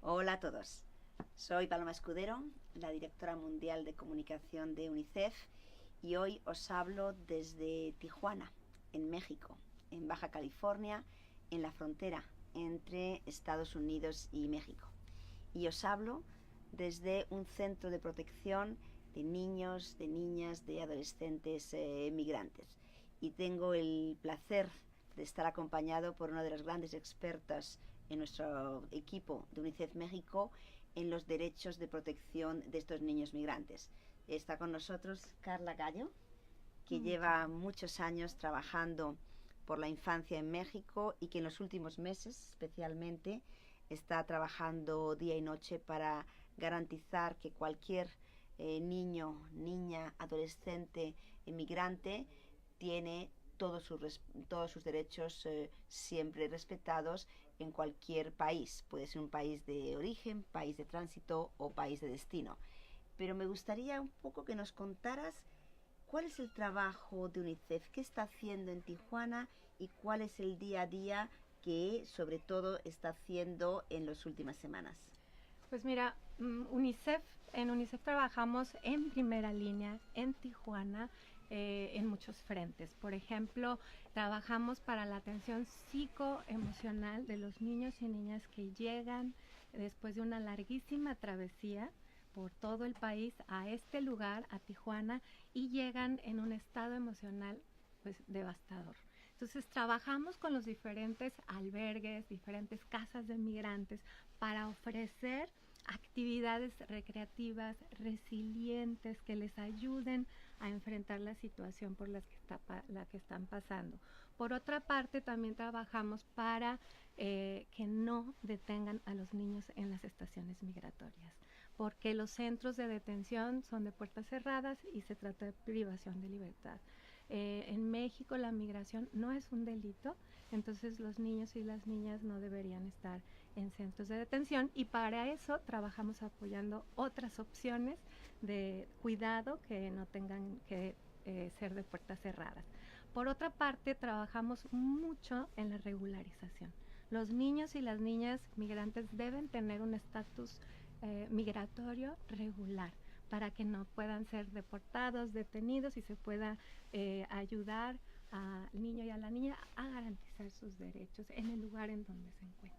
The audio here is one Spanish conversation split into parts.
Hola a todos, soy Paloma Escudero, la directora mundial de comunicación de UNICEF, y hoy os hablo desde Tijuana, en México, en Baja California, en la frontera entre Estados Unidos y México. Y os hablo desde un centro de protección de niños, de niñas, de adolescentes migrantes. Y tengo el placer de estar acompañado por una de las grandes expertas en nuestro equipo de UNICEF México en los derechos de protección de estos niños migrantes. Está con nosotros Carla Gallo, que lleva muchos años trabajando por la infancia en México y que en los últimos meses especialmente está trabajando día y noche para garantizar que cualquier niño, niña, adolescente, inmigrante tiene todos sus derechos siempre respetados en cualquier país. Puede ser un país de origen, país de tránsito o país de destino. Pero me gustaría un poco que nos contaras cuál es el trabajo de UNICEF, qué está haciendo en Tijuana y cuál es el día a día que sobre todo está haciendo en las últimas semanas. Pues mira, en UNICEF trabajamos en primera línea en Tijuana, en muchos frentes. Por ejemplo, trabajamos para la atención psicoemocional de los niños y niñas que llegan después de una larguísima travesía por todo el país a este lugar, a Tijuana, y llegan en un estado emocional pues devastador. Entonces trabajamos con los diferentes albergues, diferentes casas de migrantes para ofrecer actividades recreativas, resilientes, que les ayuden a enfrentar la situación por la que están pasando. Por otra parte, también trabajamos para que no detengan a los niños en las estaciones migratorias, porque los centros de detención son de puertas cerradas y se trata de privación de libertad. En México la migración no es un delito, entonces los niños y las niñas no deberían estar en centros de detención, y para eso trabajamos apoyando otras opciones de cuidado que no tengan que ser de puertas cerradas. Por otra parte, trabajamos mucho en la regularización. Los niños y las niñas migrantes deben tener un estatus migratorio regular para que no puedan ser deportados, detenidos, y se pueda ayudar al niño y a la niña a garantizar sus derechos en el lugar en donde se encuentre.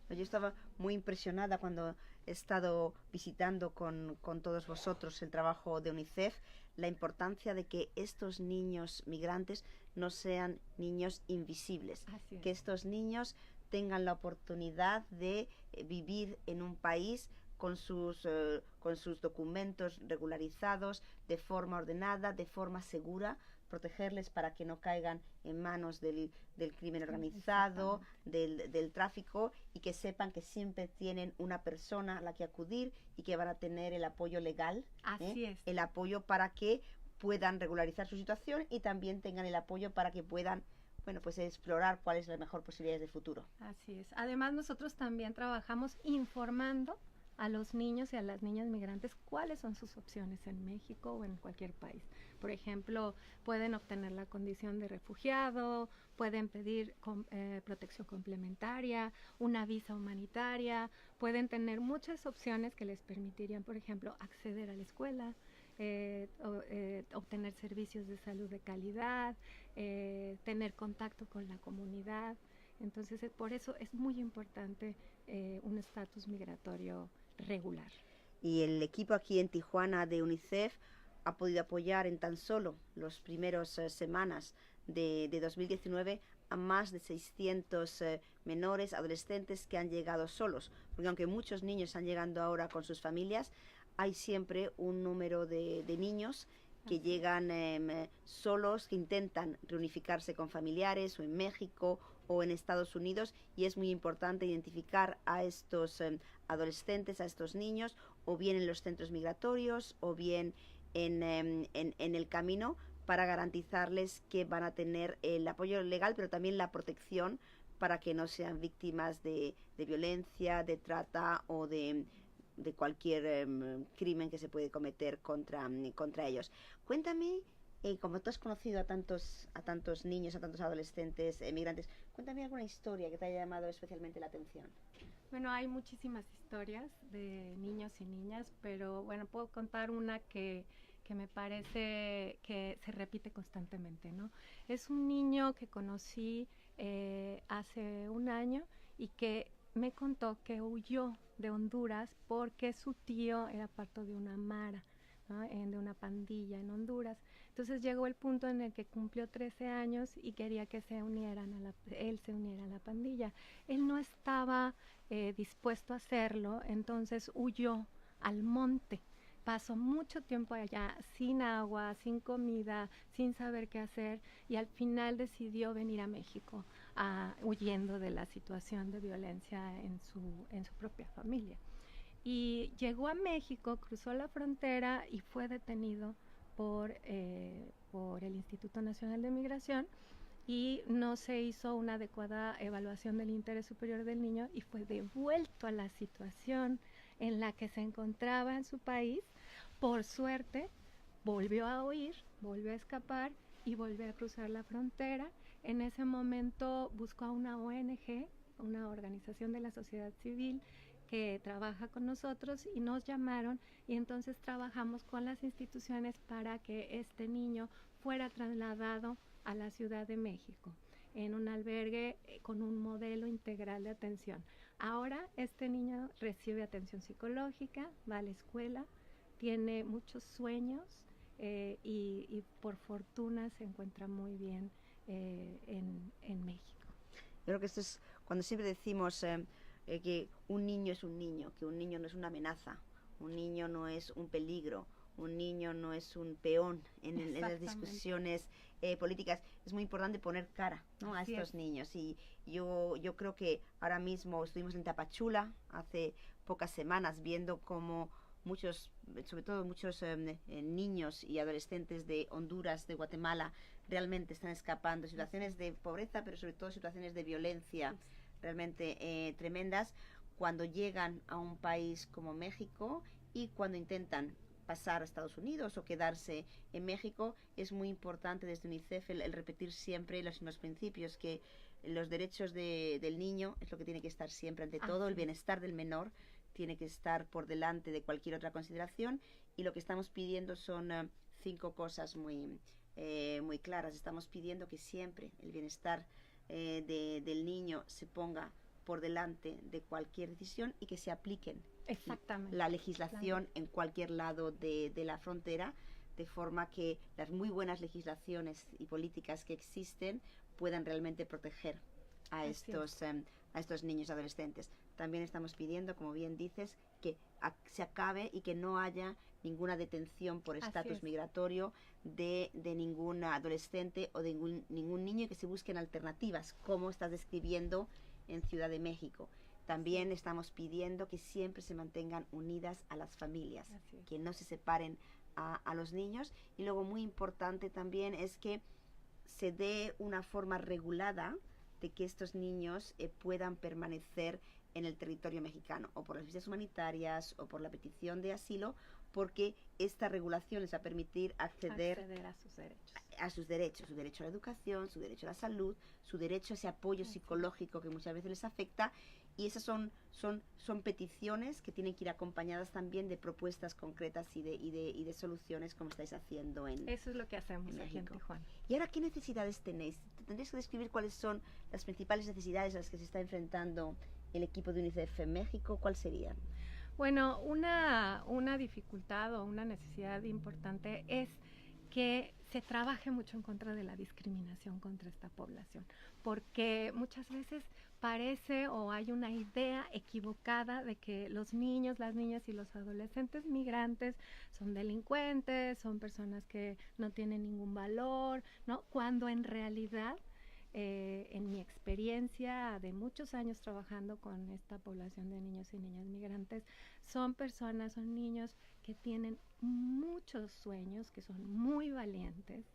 Yo estaba muy impresionada cuando he estado visitando con todos vosotros el trabajo de UNICEF, la importancia de que estos niños migrantes no sean niños invisibles, que estos niños tengan la oportunidad de vivir en un país con sus documentos regularizados, de forma ordenada, de forma segura, protegerles para que no caigan en manos del crimen organizado, del tráfico, y que sepan que siempre tienen una persona a la que acudir y que van a tener el apoyo legal, el apoyo para que puedan regularizar su situación, y también tengan el apoyo para que puedan explorar cuáles son las mejores posibilidades de futuro. Así es. Además, nosotros también trabajamos informando a los niños y a las niñas migrantes cuáles son sus opciones en México o en cualquier país. Por ejemplo, pueden obtener la condición de refugiado, pueden pedir protección complementaria, una visa humanitaria, pueden tener muchas opciones que les permitirían, por ejemplo, acceder a la escuela, obtener servicios de salud de calidad, tener contacto con la comunidad. Entonces, por eso es muy importante un estatus migratorio regular. Y el equipo aquí en Tijuana de UNICEF ha podido apoyar en tan solo las primeras semanas de 2019 a más de 600 menores, adolescentes que han llegado solos, porque aunque muchos niños están llegando ahora con sus familias, hay siempre un número de niños que llegan solos, que intentan reunificarse con familiares o en México o en Estados Unidos, y es muy importante identificar a estos adolescentes, a estos niños, o bien en los centros migratorios o bien en el camino, para garantizarles que van a tener el apoyo legal, pero también la protección para que no sean víctimas de violencia, de trata o de cualquier crimen que se puede cometer contra ellos. Cuéntame Como tú has conocido a tantos niños, a tantos adolescentes migrantes, cuéntame alguna historia que te haya llamado especialmente la atención. Bueno, hay muchísimas historias de niños y niñas, pero bueno, puedo contar una que me parece que se repite constantemente, ¿no? Es un niño que conocí hace un año y que me contó que huyó de Honduras porque su tío era parte de una mara, ¿no? De una pandilla en Honduras. Entonces llegó el punto en el que cumplió 13 años y quería que él se uniera a la pandilla. Él no estaba dispuesto a hacerlo, entonces huyó al monte. Pasó mucho tiempo allá sin agua, sin comida, sin saber qué hacer y al final decidió venir a México huyendo de la situación de violencia en su propia familia. Y llegó a México, cruzó la frontera y fue detenido por el Instituto Nacional de Migración y no se hizo una adecuada evaluación del interés superior del niño y fue devuelto a la situación en la que se encontraba en su país. Por suerte, volvió a huir, volvió a escapar y volvió a cruzar la frontera. En ese momento buscó a una ONG, una organización de la sociedad civil que trabaja con nosotros y nos llamaron y entonces trabajamos con las instituciones para que este niño fuera trasladado a la Ciudad de México en un albergue con un modelo integral de atención. Ahora este niño recibe atención psicológica, va a la escuela, tiene muchos sueños y por fortuna se encuentra muy bien en México. Yo creo que esto es cuando siempre decimos que un niño es un niño, que un niño no es una amenaza, un niño no es un peligro, un niño no es un peón en las discusiones políticas. Es muy importante poner cara, ¿no?, a estos niños. Y yo creo que ahora mismo estuvimos en Tapachula hace pocas semanas viendo cómo muchos, sobre todo muchos niños y adolescentes de Honduras, de Guatemala, realmente están escapando de situaciones de pobreza, pero sobre todo situaciones de violencia realmente tremendas cuando llegan a un país como México y cuando intentan pasar a Estados Unidos o quedarse en México. Es muy importante desde UNICEF el repetir siempre los mismos principios, que los derechos del niño es lo que tiene que estar siempre ante todo, el bienestar del menor tiene que estar por delante de cualquier otra consideración, y lo que estamos pidiendo son 5 cosas muy claras. Estamos pidiendo que siempre el bienestar del niño se ponga por delante de cualquier decisión y que se apliquen la legislación en cualquier lado de la frontera, de forma que las muy buenas legislaciones y políticas que existen puedan realmente proteger a estos niños y adolescentes. También estamos pidiendo, como bien dices, que se acabe y que no haya ninguna detención por estatus migratorio de ningún adolescente o de ningún niño, y que se busquen alternativas, como estás describiendo en Ciudad de México. También estamos pidiendo que siempre se mantengan unidas a las familias, que no se separen a los niños. Y luego, muy importante también, es que se dé una forma regulada de que estos niños puedan permanecer en el territorio mexicano, o por las visas humanitarias o por la petición de asilo, porque esta regulación les va a permitir acceder a sus derechos, su derecho a la educación, su derecho a la salud, su derecho a ese apoyo psicológico que muchas veces les afecta. Y esas son peticiones que tienen que ir acompañadas también de propuestas concretas y de soluciones, como estáis haciendo Eso es lo que hacemos aquí en Tijuana. ¿Y ahora qué necesidades tenéis? ¿Tendréis que describir cuáles son las principales necesidades a las que se está enfrentando el equipo de UNICEF en México? ¿Cuáles serían? Bueno, una dificultad o una necesidad importante es que se trabaje mucho en contra de la discriminación contra esta población, porque muchas veces parece o hay una idea equivocada de que los niños, las niñas y los adolescentes migrantes son delincuentes, son personas que no tienen ningún valor, ¿no? Cuando en realidad, en mi experiencia de muchos años trabajando con esta población de niños y niñas migrantes, son niños que tienen muchos sueños, que son muy valientes,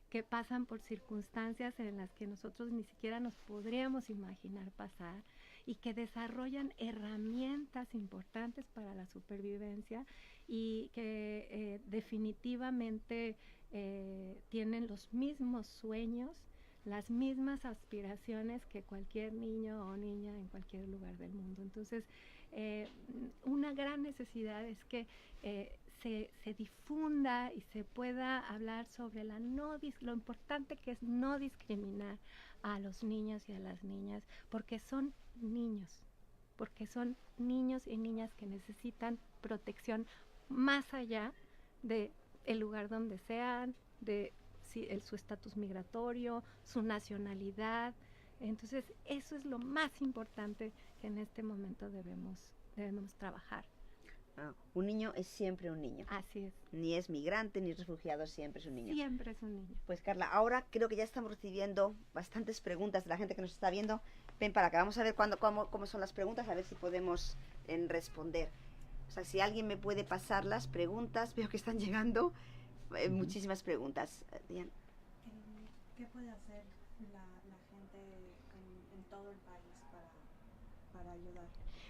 que pasan por circunstancias en las que nosotros ni siquiera nos podríamos imaginar pasar, y que desarrollan herramientas importantes para la supervivencia, y que definitivamente tienen los mismos sueños, las mismas aspiraciones que cualquier niño o niña en cualquier lugar del mundo. Entonces, una gran necesidad es que se difunda y se pueda hablar sobre lo importante que es no discriminar a los niños y a las niñas, porque son niños y niñas que necesitan protección más allá de el lugar donde sean, de su estatus migratorio, su nacionalidad. Entonces, eso es lo más importante que en este momento debemos trabajar. Un niño es siempre un niño. Así es. Ni es migrante ni refugiado, siempre es un niño. Siempre es un niño. Pues Carla, ahora creo que ya estamos recibiendo bastantes preguntas de la gente que nos está viendo. Ven para acá, vamos a ver cómo son las preguntas, a ver si podemos responder. O sea, si alguien me puede pasar las preguntas, veo que están llegando muchísimas preguntas. Diana. ¿Qué puede hacer la gente en todo el país para ayudar?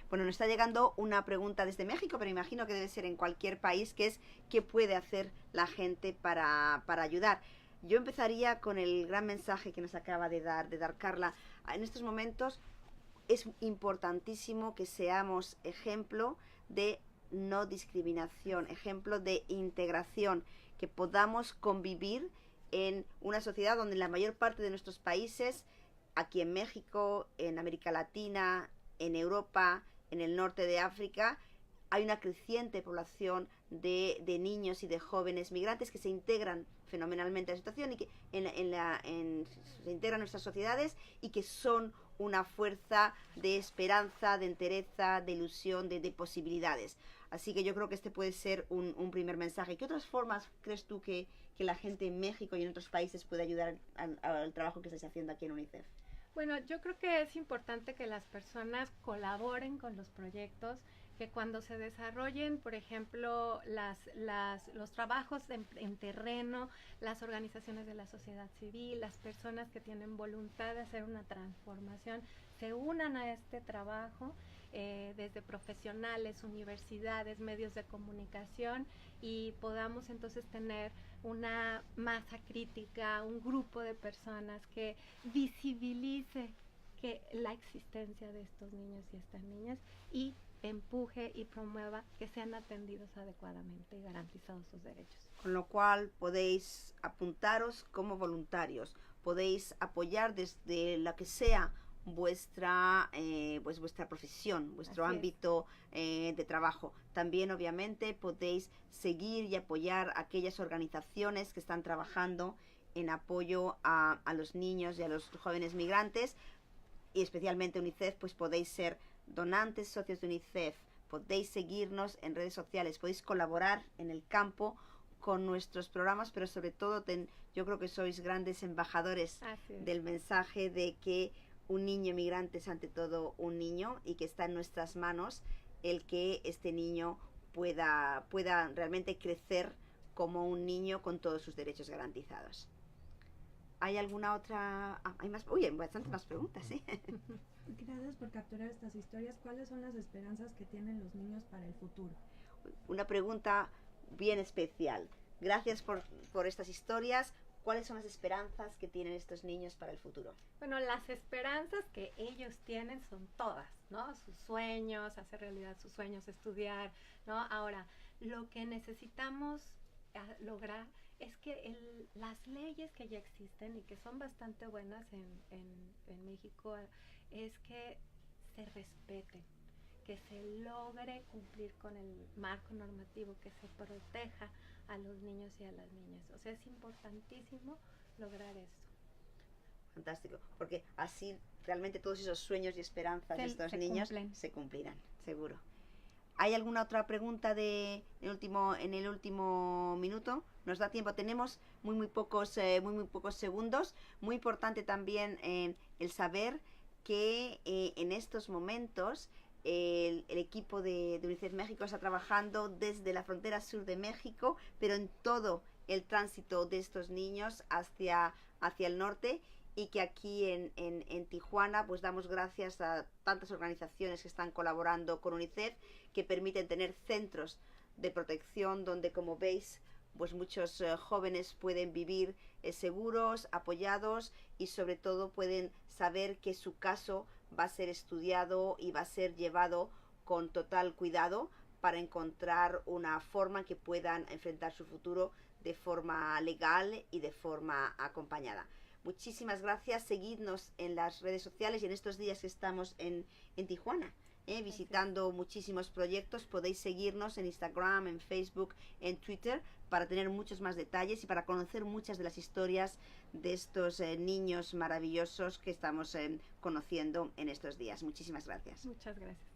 Bueno, nos está llegando una pregunta desde México, pero imagino que debe ser en cualquier país, que es ¿qué puede hacer la gente para ayudar? Yo empezaría con el gran mensaje que nos acaba de dar Carla. En estos momentos es importantísimo que seamos ejemplo de no discriminación, ejemplo de integración, que podamos convivir en una sociedad donde la mayor parte de nuestros países, aquí en México, en América Latina, en Europa, en el norte de África, hay una creciente población de niños y de jóvenes migrantes que se integran fenomenalmente a la situación y que se integran en nuestras sociedades y que son una fuerza de esperanza, de entereza, de ilusión, de posibilidades. Así que yo creo que este puede ser un primer mensaje. ¿Qué otras formas crees tú que la gente en México y en otros países puede ayudar al trabajo que estáis haciendo aquí en UNICEF? Bueno, yo creo que es importante que las personas colaboren con los proyectos, que cuando se desarrollen, por ejemplo, los trabajos en terreno, las organizaciones de la sociedad civil, las personas que tienen voluntad de hacer una transformación, se unan a este trabajo, desde profesionales, universidades, medios de comunicación, y podamos entonces tener una masa crítica, un grupo de personas que visibilice la existencia de estos niños y estas niñas y empuje y promueva que sean atendidos adecuadamente y garantizados sus derechos. Con lo cual podéis apuntaros como voluntarios, podéis apoyar desde la que sea vuestra profesión, vuestro ámbito de trabajo. También obviamente podéis seguir y apoyar a aquellas organizaciones que están trabajando en apoyo a los niños y a los jóvenes migrantes, y especialmente UNICEF. Pues podéis ser donantes, socios de UNICEF, podéis seguirnos en redes sociales, podéis colaborar en el campo con nuestros programas, pero sobre todo yo creo que sois grandes embajadores del mensaje de que un niño migrante es ante todo un niño y que está en nuestras manos el que este niño pueda realmente crecer como un niño con todos sus derechos garantizados. ¿Hay alguna otra? Hay más. Uy, hay bastantes más preguntas, ¿sí? Gracias por capturar estas historias. ¿Cuáles son las esperanzas que tienen los niños para el futuro? Una pregunta bien especial. Gracias por estas historias. ¿Cuáles son las esperanzas que tienen estos niños para el futuro? Bueno, las esperanzas que ellos tienen son todas, ¿no? Sus sueños, hacer realidad sus sueños, estudiar, ¿no? Ahora, lo que necesitamos lograr es que las leyes que ya existen y que son bastante buenas en México, es que se respeten, que se logre cumplir con el marco normativo, que se proteja a los niños y a las niñas. O sea, es importantísimo lograr esto. Fantástico, porque así realmente todos esos sueños y esperanzas de estos niños se cumplirán, seguro. ¿Hay alguna otra pregunta en el último minuto? Nos da tiempo, tenemos muy pocos segundos. Muy importante también el saber que en estos momentos el equipo de UNICEF México está trabajando desde la frontera sur de México, pero en todo el tránsito de estos niños hacia el norte, y que aquí en Tijuana pues damos gracias a tantas organizaciones que están colaborando con UNICEF, que permiten tener centros de protección donde, como veis, pues muchos jóvenes pueden vivir seguros, apoyados y sobre todo pueden saber que su caso va a ser estudiado y va a ser llevado con total cuidado para encontrar una forma que puedan enfrentar su futuro de forma legal y de forma acompañada. Muchísimas gracias. Seguidnos en las redes sociales y en estos días que estamos en Tijuana, visitando muchísimos proyectos. Podéis seguirnos en Instagram, en Facebook, en Twitter para tener muchos más detalles y para conocer muchas de las historias de estos niños maravillosos que estamos conociendo en estos días. Muchísimas gracias. Muchas gracias.